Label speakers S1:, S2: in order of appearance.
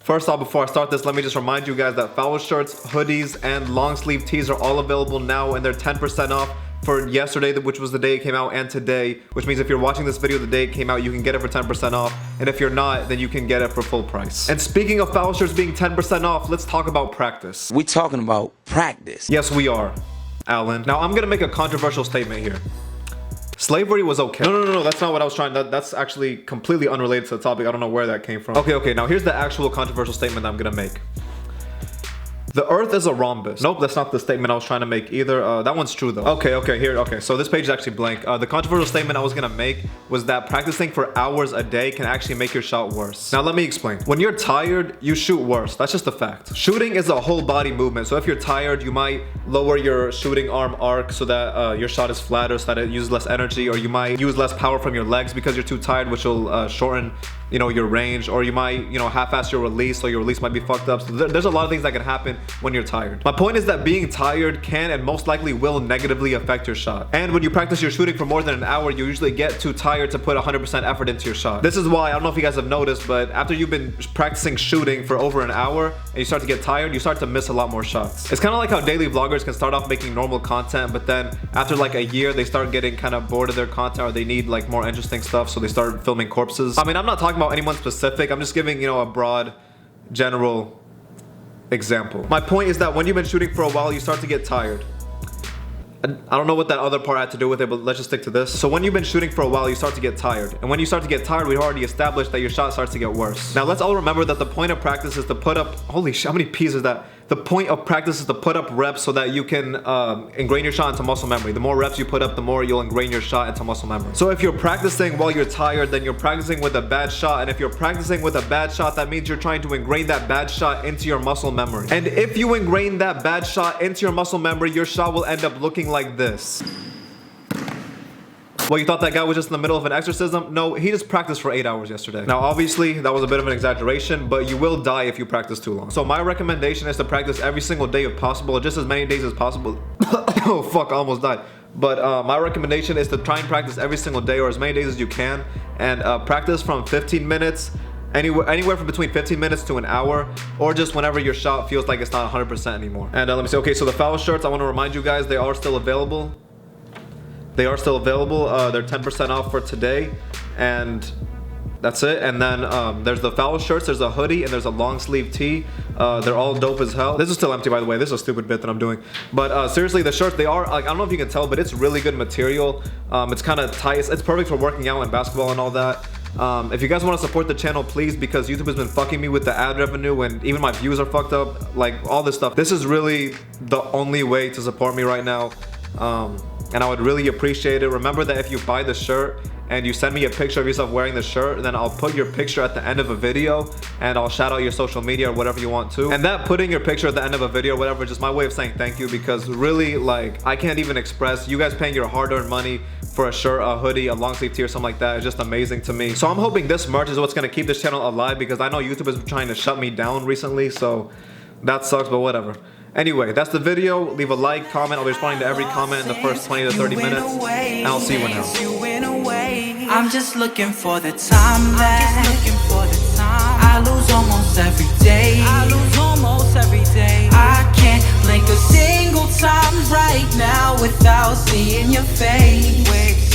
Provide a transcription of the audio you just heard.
S1: First off, before I start this, let me just remind you guys that foul shirts, hoodies, and long sleeve tees are all available now, and they're 10% off for yesterday, which was the day it came out, and today, which means if you're watching this video the day it came out, you can get it for 10% off, and if you're not, then you can get it for full price. And speaking of foul shirts being 10% off, let's talk about practice.
S2: We talking about practice.
S1: Yes, we are, Allen. Now, I'm gonna make a controversial statement here. Slavery was okay. No, that's not what I was trying to, that's actually completely unrelated to the topic. I don't know where that came from. Okay, now here's the actual controversial statement that I'm gonna make. The earth is a rhombus. Nope, that's not the statement I was trying to make either. That one's true though. Okay, so this page is actually blank. The controversial statement I was gonna make was that practicing for hours a day can actually make your shot worse. Now let me explain. When you're tired, you shoot worse. That's just a fact. Shooting is a whole body movement. So if you're tired, you might lower your shooting arm arc so that your shot is flatter, so that it uses less energy, or you might use less power from your legs because you're too tired, which will shorten, your range, or you might, half-ass your release, so your release might be fucked up. So there's a lot of things that can happen when you're tired. My point is that being tired can and most likely will negatively affect your shot. And when you practice your shooting for more than an hour, you usually get too tired to put 100% effort into your shot. This is why, I don't know if you guys have noticed, but after you've been practicing shooting for over an hour and you start to get tired, you start to miss a lot more shots. It's kind of like how daily vloggers can start off making normal content, but then after like a year, they start getting kind of bored of their content, or they need like more interesting stuff, so they start filming corpses. I mean, I'm not talking about anyone specific. I'm just giving, a broad, general example. My point is that when you've been shooting for a while, you start to get tired. I don't know what that other part had to do with it, but let's just stick to this. So when you've been shooting for a while, you start to get tired. And when you start to get tired, we've already established that your shot starts to get worse. Now let's all remember that the point of practice is to put up, holy shit, how many P's is that? The point of practice is to put up reps so that you can ingrain your shot into muscle memory. The more reps you put up, the more you'll ingrain your shot into muscle memory. So if you're practicing while you're tired, then you're practicing with a bad shot. And if you're practicing with a bad shot, that means you're trying to ingrain that bad shot into your muscle memory. And if you ingrain that bad shot into your muscle memory, your shot will end up looking like this. Well, you thought that guy was just in the middle of an exorcism? No, he just practiced for 8 hours yesterday. Now, obviously, that was a bit of an exaggeration, but you will die if you practice too long. So my recommendation is to practice every single day if possible, just as many days as possible. Oh, fuck, I almost died. But my recommendation is to try and practice every single day, or as many days as you can, and practice from 15 minutes, anywhere from between 15 minutes to an hour, or just whenever your shot feels like it's not 100% anymore. And let me see, okay, so the foul shirts, I want to remind you guys, they are still available. They're 10% off for today, and that's it. And then there's the foul shirts, there's a hoodie, and there's a long sleeve tee. They're all dope as hell. This is still empty, by the way. This is a stupid bit that I'm doing. But seriously, the shirts, they are, like, I don't know if you can tell, but it's really good material. It's kind of tight. It's perfect for working out and basketball and all that. If you guys want to support the channel, please, because YouTube has been fucking me with the ad revenue, and even my views are fucked up, like all this stuff. This is really the only way to support me right now. And I would really appreciate it. Remember that if you buy the shirt and you send me a picture of yourself wearing the shirt, then I'll put your picture at the end of a video, and I'll shout out your social media or whatever you want to. And that putting your picture at the end of a video or whatever is just my way of saying thank you, because really, like, I can't even express you guys paying your hard-earned money for a shirt, a hoodie, a long sleeve tee, or something like that. It's just amazing to me. So I'm hoping this merch is what's gonna keep this channel alive, because I know YouTube is trying to shut me down recently, so that sucks, but whatever. Anyway, that's the video. Leave a like, comment. I'll be responding to every comment in the first 20 to 30 minutes. And I'll see you now.
S3: I'm just looking for the time that I lose almost every day. I can't blink a single time right now without seeing your face.